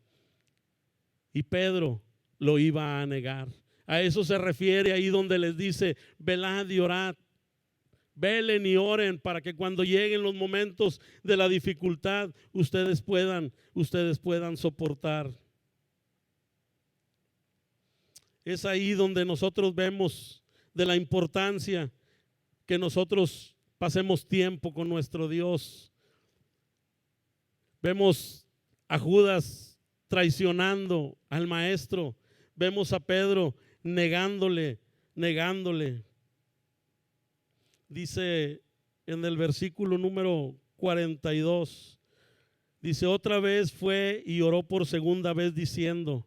y Pedro lo iba a negar. A eso se refiere ahí donde les dice: velad y orad. Velen y oren para que cuando lleguen los momentos de la dificultad ustedes puedan soportar. Es ahí donde nosotros vemos de la importancia que nosotros pasemos tiempo con nuestro Dios. Vemos a Judas traicionando al maestro. Vemos a Pedro negándole. Dice en el versículo número 42, dice: otra vez fue y oró por segunda vez diciendo: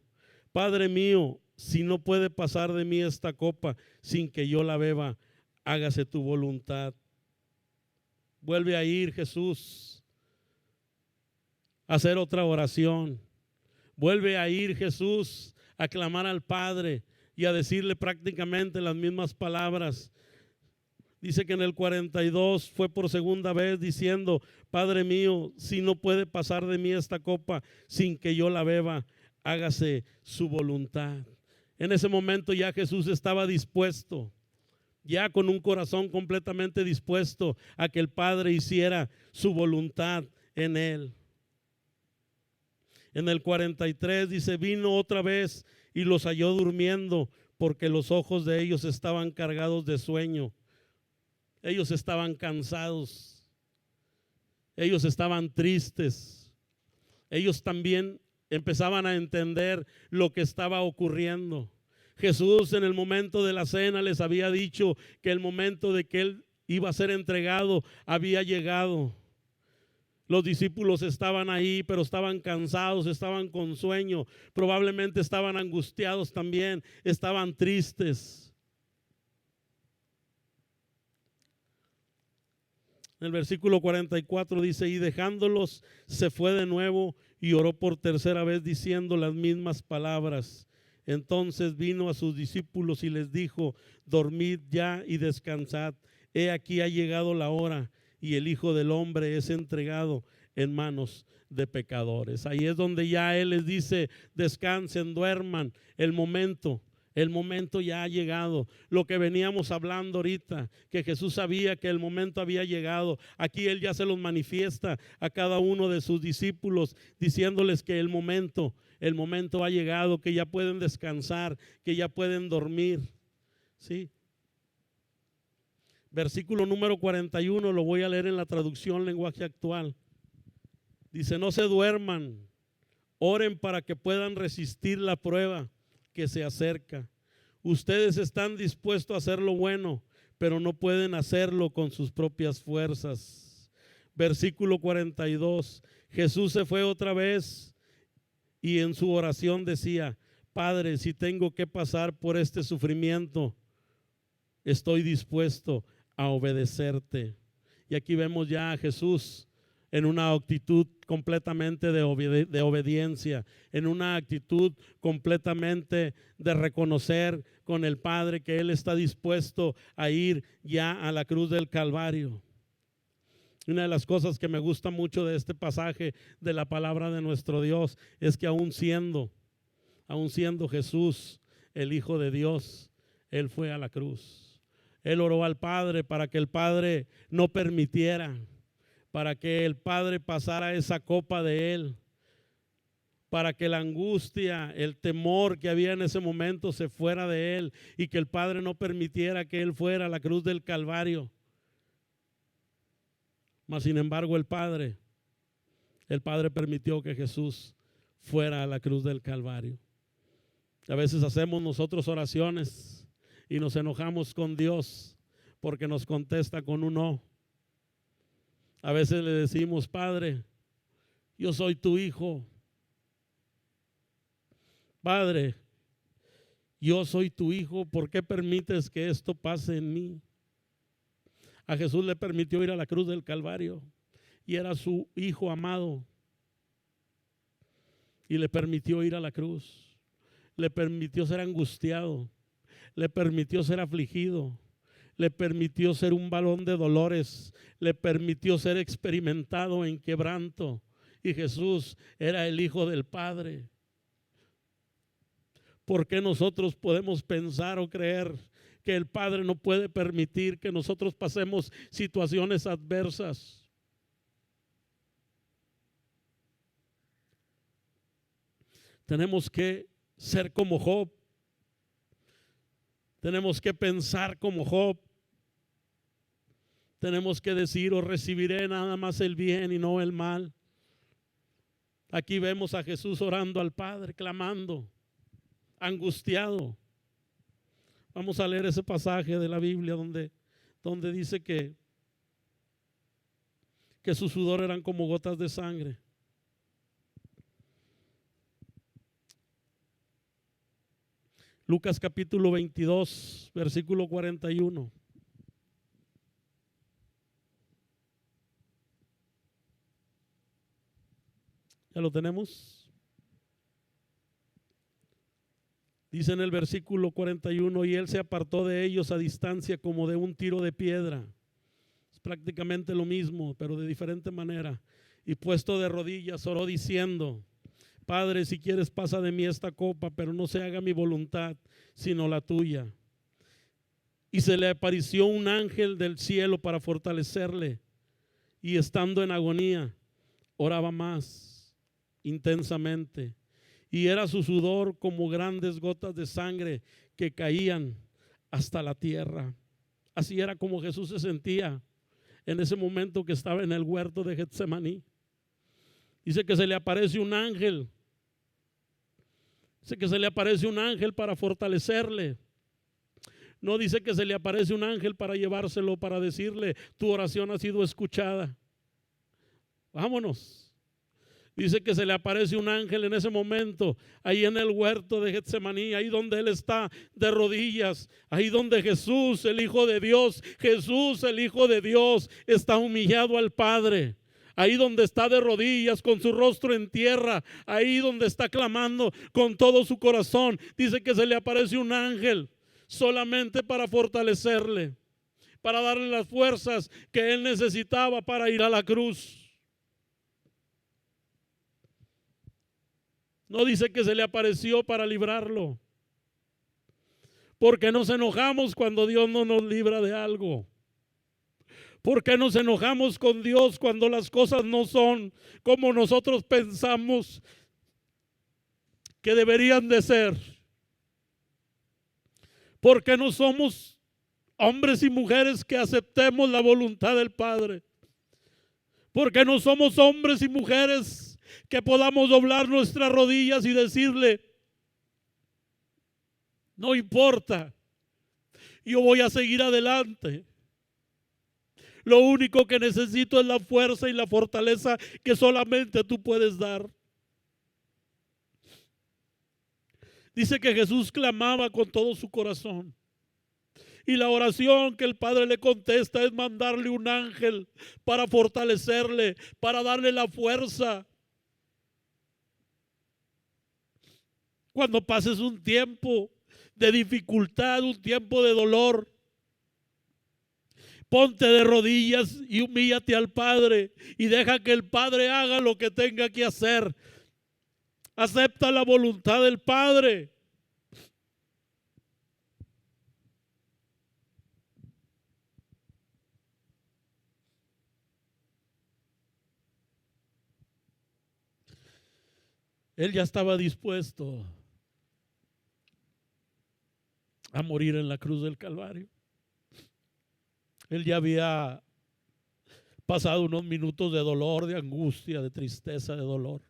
Padre mío, si no puede pasar de mí esta copa sin que yo la beba, hágase tu voluntad. Vuelve a ir Jesús a hacer otra oración. Vuelve a ir Jesús a clamar al Padre y a decirle prácticamente las mismas palabras. Dice que en el 42 fue por segunda vez diciendo: Padre mío, si no puede pasar de mí esta copa sin que yo la beba, hágase su voluntad. En ese momento ya Jesús estaba dispuesto, ya con un corazón completamente dispuesto a que el Padre hiciera su voluntad en él. En el 43 dice: vino otra vez y los halló durmiendo, porque los ojos de ellos estaban cargados de sueño. Ellos estaban cansados, ellos estaban tristes, ellos también empezaban a entender lo que estaba ocurriendo. Jesús en el momento de la cena les había dicho que el momento de que Él iba a ser entregado había llegado. Los discípulos estaban ahí, pero estaban cansados, estaban con sueño, probablemente estaban angustiados también, estaban tristes. En el versículo 44 dice: y dejándolos se fue de nuevo y oró por tercera vez diciendo las mismas palabras. Entonces vino a sus discípulos y les dijo: dormid ya y descansad. He aquí ha llegado la hora y el Hijo del Hombre es entregado en manos de pecadores. Ahí es donde ya Él les dice: descansen, duerman. El momento ya ha llegado. Lo que veníamos hablando ahorita, que Jesús sabía que el momento había llegado. Aquí Él ya se los manifiesta a cada uno de sus discípulos, diciéndoles que el momento ha llegado, que ya pueden descansar, que ya pueden dormir. ¿Sí? Versículo número 41, lo voy a leer en la traducción lenguaje actual. Dice: no se duerman, oren para que puedan resistir la prueba que se acerca. Ustedes están dispuestos a hacer lo bueno, pero no pueden hacerlo con sus propias fuerzas. Versículo 42, Jesús se fue otra vez y en su oración decía: Padre, si tengo que pasar por este sufrimiento, estoy dispuesto a obedecerte. Y aquí vemos ya a Jesús en una actitud completamente de obediencia, en una actitud completamente de reconocer con el Padre que Él está dispuesto a ir ya a la cruz del Calvario. Una de las cosas que me gusta mucho de este pasaje de la palabra de nuestro Dios es que aún siendo Jesús el Hijo de Dios, Él fue a la cruz. Él oró al Padre para que el Padre no permitiera, para que el Padre pasara esa copa de Él, para que la angustia, el temor que había en ese momento se fuera de Él y que el Padre no permitiera que Él fuera a la cruz del Calvario. Mas sin embargo el Padre permitió que Jesús fuera a la cruz del Calvario. A veces hacemos nosotros oraciones y nos enojamos con Dios porque nos contesta con un no. A veces le decimos: Padre, yo soy tu hijo. Padre, yo soy tu hijo, ¿por qué permites que esto pase en mí? A Jesús le permitió ir a la cruz del Calvario y era su hijo amado. Y le permitió ir a la cruz. Le permitió ser angustiado. Le permitió ser afligido. Le permitió ser un balón de dolores, le permitió ser experimentado en quebranto. Y Jesús era el Hijo del Padre. ¿Por qué nosotros podemos pensar o creer que el Padre no puede permitir que nosotros pasemos situaciones adversas? Tenemos que ser como Job. Tenemos que pensar como Job. Tenemos que decir: o recibiré nada más el bien y no el mal. Aquí vemos a Jesús orando al Padre, clamando, angustiado. Vamos a leer ese pasaje de la Biblia donde dice que su sudor eran como gotas de sangre. Lucas capítulo 22, versículo 41. ¿Ya lo tenemos? Dice en el versículo 41, y él se apartó de ellos a distancia como de un tiro de piedra. Es prácticamente lo mismo, pero de diferente manera. Y puesto de rodillas oró diciendo: Padre, si quieres pasa de mí esta copa, pero no se haga mi voluntad, sino la tuya. Y se le apareció un ángel del cielo para fortalecerle. Y estando en agonía, oraba más intensamente. Y era su sudor como grandes gotas de sangre que caían hasta la tierra. Así era como Jesús se sentía en ese momento que estaba en el huerto de Getsemaní. Dice que se le aparece un ángel. Dice que se le aparece un ángel para fortalecerle. No dice que se le aparece un ángel para llevárselo, para decirle: tu oración ha sido escuchada. Vámonos. Dice que se le aparece un ángel en ese momento, ahí en el huerto de Getsemaní, ahí donde él está de rodillas, ahí donde Jesús, el Hijo de Dios, Jesús, el Hijo de Dios, está humillado al Padre. Ahí donde está de rodillas con su rostro en tierra, ahí donde está clamando con todo su corazón. Dice que se le aparece un ángel solamente para fortalecerle, para darle las fuerzas que él necesitaba para ir a la cruz. No dice que se le apareció para librarlo, porque nos enojamos cuando Dios no nos libra de algo. ¿Por qué nos enojamos con Dios cuando las cosas no son como nosotros pensamos que deberían de ser? ¿Por qué no somos hombres y mujeres que aceptemos la voluntad del Padre? ¿Por qué no somos hombres y mujeres que podamos doblar nuestras rodillas y decirle: no importa, yo voy a seguir adelante? Lo único que necesito es la fuerza y la fortaleza que solamente tú puedes dar. Dice que Jesús clamaba con todo su corazón. Y la oración que el Padre le contesta es mandarle un ángel para fortalecerle, para darle la fuerza. Cuando pases un tiempo de dificultad, un tiempo de dolor, ponte de rodillas y humíllate al Padre y deja que el Padre haga lo que tenga que hacer. Acepta la voluntad del Padre. Él ya estaba dispuesto a morir en la cruz del Calvario. Él ya había pasado unos minutos de dolor, de angustia, de tristeza, de dolor.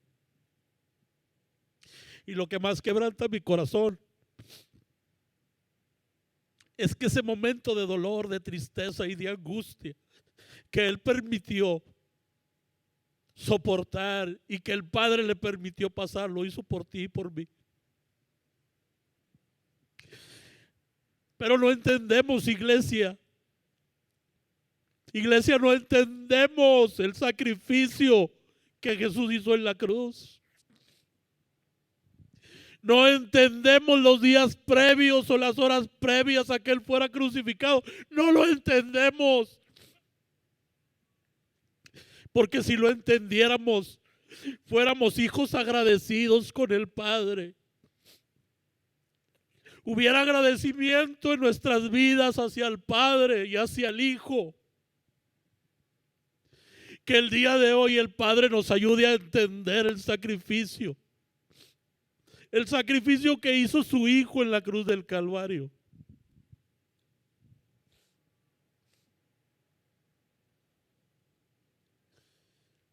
Y lo que más quebranta mi corazón es que ese momento de dolor, de tristeza y de angustia que él permitió soportar y que el Padre le permitió pasar, lo hizo por ti y por mí. Pero no entendemos, iglesia. Iglesia, no entendemos el sacrificio que Jesús hizo en la cruz. No entendemos los días previos o las horas previas a que Él fuera crucificado. No lo entendemos. Porque si lo entendiéramos, fuéramos hijos agradecidos con el Padre. Hubiera agradecimiento en nuestras vidas hacia el Padre y hacia el Hijo. Que el día de hoy el Padre nos ayude a entender el sacrificio. El sacrificio que hizo su Hijo en la cruz del Calvario.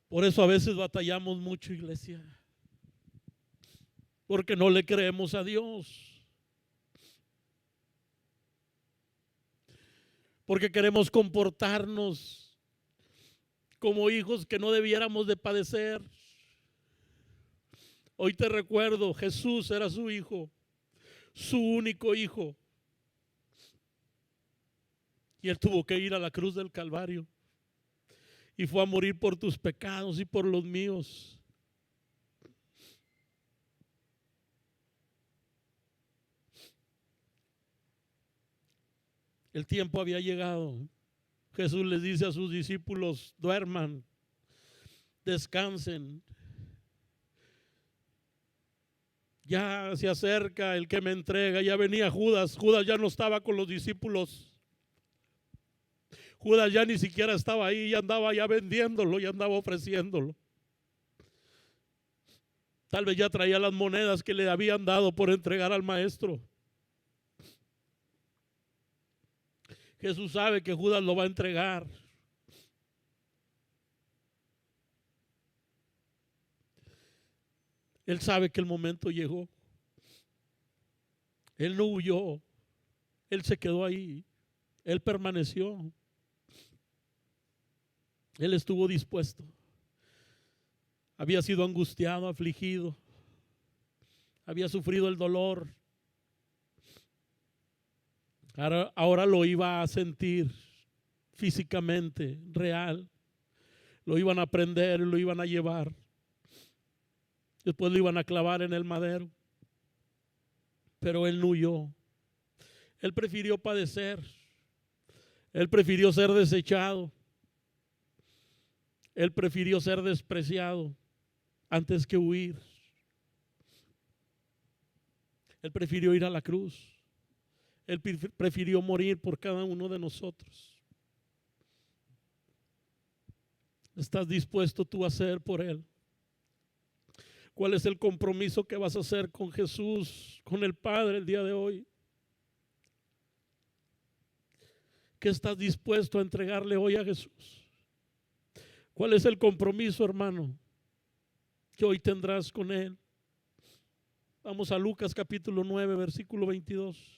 Por eso a veces batallamos mucho, iglesia. Porque no le creemos a Dios. Porque queremos comportarnos como hijos que no debiéramos de padecer. Hoy te recuerdo, Jesús era su hijo, su único hijo. Y él tuvo que ir a la cruz del Calvario. Y fue a morir por tus pecados y por los míos. El tiempo había llegado. Jesús les dice a sus discípulos: duerman, descansen. Ya se acerca el que me entrega. Ya venía Judas. Judas ya no estaba con los discípulos. Judas ya ni siquiera estaba ahí, ya andaba ya vendiéndolo, ya andaba ofreciéndolo. Tal vez ya traía las monedas que le habían dado por entregar al maestro. Jesús sabe que Judas lo va a entregar. Él sabe que el momento llegó. Él no huyó. Él se quedó ahí. Él permaneció. Él estuvo dispuesto. Había sido angustiado, afligido. Había sufrido el dolor. Ahora lo iba a sentir físicamente, real. Lo iban a prender, lo iban a llevar. Después lo iban a clavar en el madero. Pero él no huyó. Él prefirió padecer. Él prefirió ser desechado. Él prefirió ser despreciado antes que huir. Él prefirió ir a la cruz. Él prefirió morir por cada uno de nosotros. ¿Estás dispuesto tú a hacer por Él? ¿Cuál es el compromiso que vas a hacer con Jesús, con el Padre el día de hoy? ¿Qué estás dispuesto a entregarle hoy a Jesús? ¿Cuál es el compromiso, hermano, que hoy tendrás con Él? Vamos a Lucas capítulo 9, versículo 22.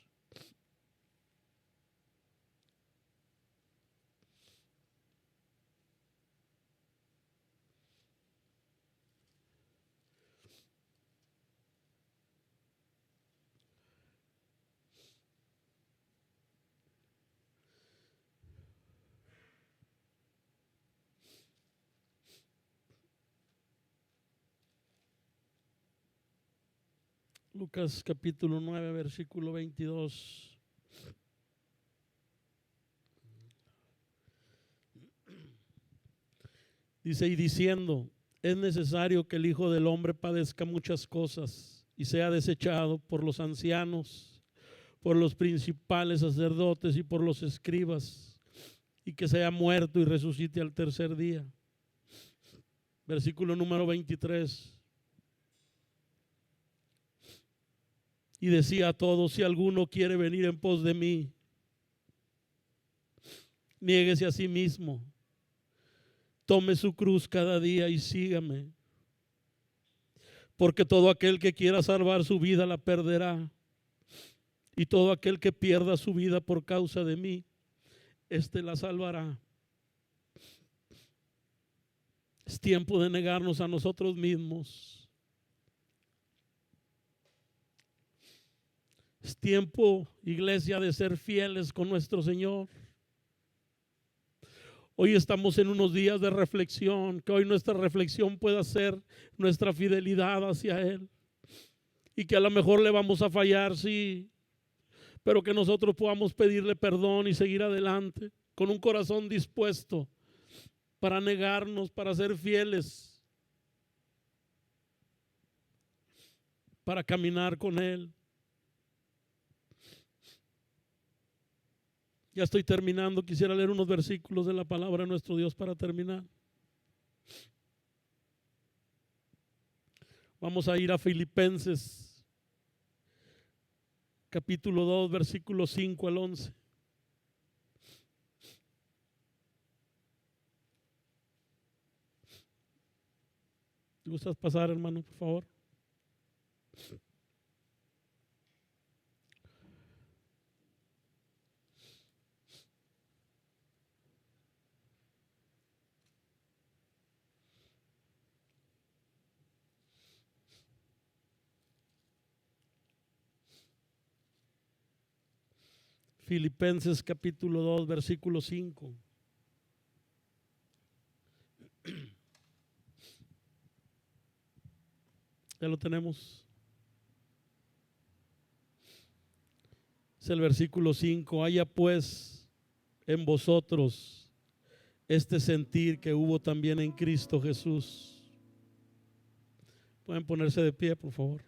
Lucas capítulo 9, versículo 22. Dice: y diciendo, es necesario que el Hijo del Hombre padezca muchas cosas y sea desechado por los ancianos, por los principales sacerdotes y por los escribas, y que sea muerto y resucite al tercer día. Versículo número 23. Y decía a todos: si alguno quiere venir en pos de mí, niéguese a sí mismo, tome su cruz cada día y sígame. Porque todo aquel que quiera salvar su vida la perderá, y todo aquel que pierda su vida por causa de mí, éste la salvará. Es tiempo de negarnos a nosotros mismos. Es tiempo, iglesia, de ser fieles con nuestro Señor. Hoy estamos en unos días de reflexión, que hoy nuestra reflexión pueda ser nuestra fidelidad hacia Él. Y que a lo mejor le vamos a fallar, sí, pero que nosotros podamos pedirle perdón y seguir adelante con un corazón dispuesto para negarnos, para ser fieles, para caminar con Él. Ya estoy terminando, quisiera leer unos versículos de la palabra de nuestro Dios para terminar. Vamos a ir a Filipenses, capítulo 2, versículos 5 al 11. ¿Te gustas pasar, hermano, por favor? Filipenses capítulo 2, versículo 5. Ya lo tenemos. Es el versículo 5. Haya pues en vosotros este sentir que hubo también en Cristo Jesús. Pueden ponerse de pie, por favor.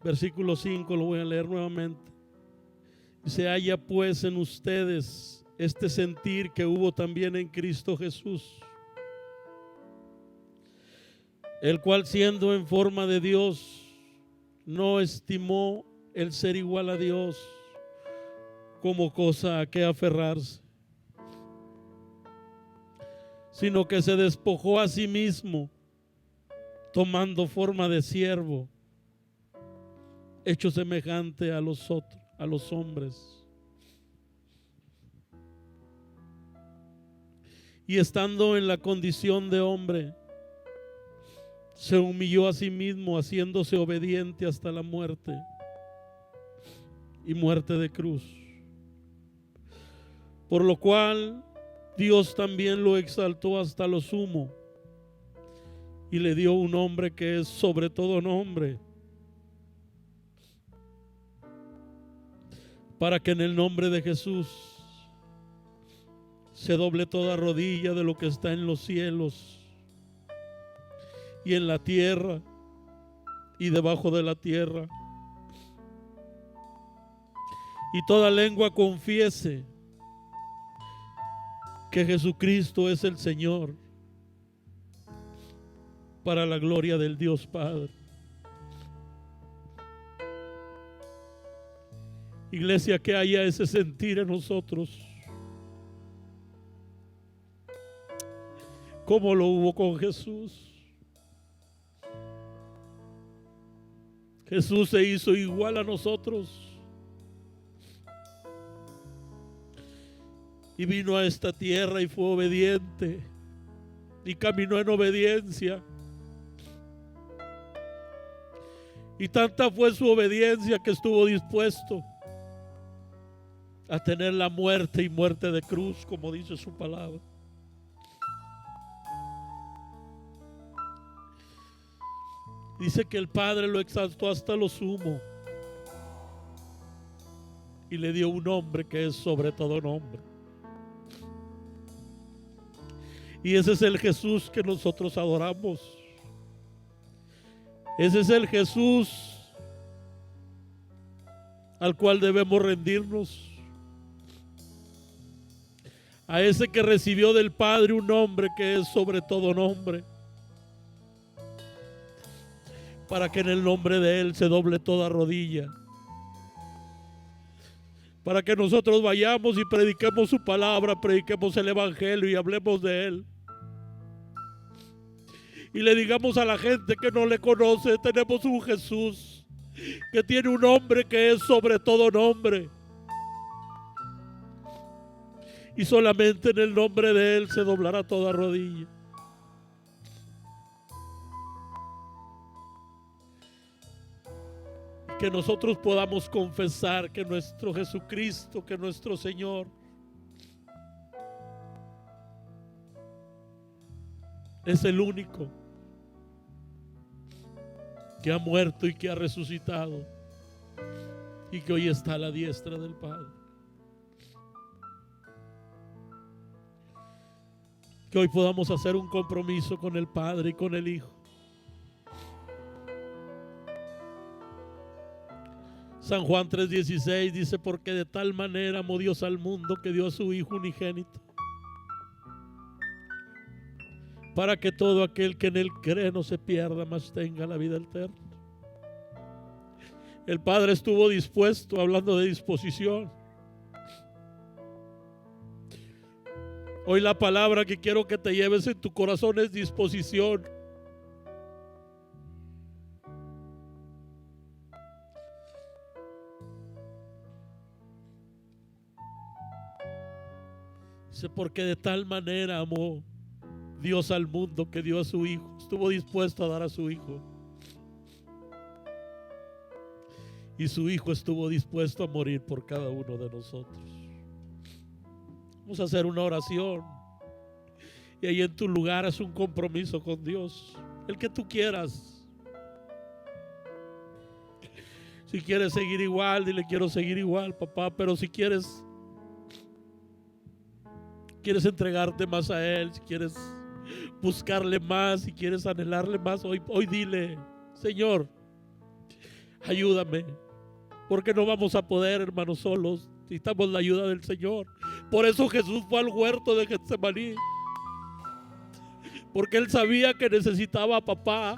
Versículo 5, lo voy a leer nuevamente. Dice: haya pues en ustedes este sentir que hubo también en Cristo Jesús, el cual, siendo en forma de Dios, no estimó el ser igual a Dios como cosa a que aferrarse, sino que se despojó a sí mismo, tomando forma de siervo, hecho semejante a los hombres. Y estando en la condición de hombre, se humilló a sí mismo, haciéndose obediente hasta la muerte, y muerte de cruz. Por lo cual Dios también lo exaltó hasta lo sumo, y le dio un nombre que es sobre todo nombre, para que en el nombre de Jesús se doble toda rodilla de lo que está en los cielos y en la tierra y debajo de la tierra, y toda lengua confiese que Jesucristo es el Señor, para la gloria del Dios Padre. Iglesia, que haya ese sentir en nosotros, como lo hubo con Jesús. Jesús se hizo igual a nosotros y vino a esta tierra y fue obediente y caminó en obediencia. Y tanta fue su obediencia que estuvo dispuesto a tener la muerte y muerte de cruz, como dice su palabra. Dice que el Padre lo exaltó hasta lo sumo y le dio un nombre que es sobre todo nombre. Y ese es el Jesús que nosotros adoramos. Ese es el Jesús al cual debemos rendirnos. A ese que recibió del Padre un nombre que es sobre todo nombre, para que en el nombre de Él se doble toda rodilla, para que nosotros vayamos y prediquemos su palabra, prediquemos el evangelio y hablemos de Él, y le digamos a la gente que no le conoce: tenemos un Jesús que tiene un nombre que es sobre todo nombre, y solamente en el nombre de Él se doblará toda rodilla. Que nosotros podamos confesar que nuestro Jesucristo, que nuestro Señor es el único que ha muerto y que ha resucitado y que hoy está a la diestra del Padre. Que hoy podamos hacer un compromiso con el Padre y con el Hijo. San Juan 3:16 dice: porque de tal manera amó Dios al mundo que dio a su Hijo unigénito, para que todo aquel que en Él cree no se pierda, mas tenga la vida eterna. El Padre estuvo dispuesto, hablando de disposición. Hoy la palabra que quiero que te lleves en tu corazón es disposición. Dice: porque de tal manera amó Dios al mundo que dio a su Hijo. Estuvo dispuesto a dar a su Hijo. Y su Hijo estuvo dispuesto a morir por cada uno de nosotros. Vamos a hacer una oración. Y ahí en tu lugar haz un compromiso con Dios, el que tú quieras. Si quieres seguir igual, dile: quiero seguir igual, papá. Pero si quieres entregarte más a Él, si quieres buscarle más, si quieres anhelarle más, hoy dile: Señor, ayúdame, porque no vamos a poder, hermanos, solos. Necesitamos la ayuda del Señor. Por eso Jesús fue al huerto de Getsemaní, porque Él sabía que necesitaba a papá.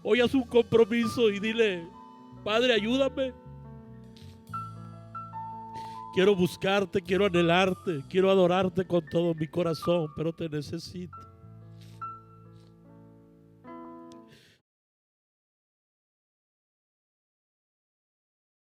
Hoy haz un compromiso y dile: Padre, ayúdame. Quiero buscarte, quiero anhelarte, quiero adorarte con todo mi corazón, pero te necesito.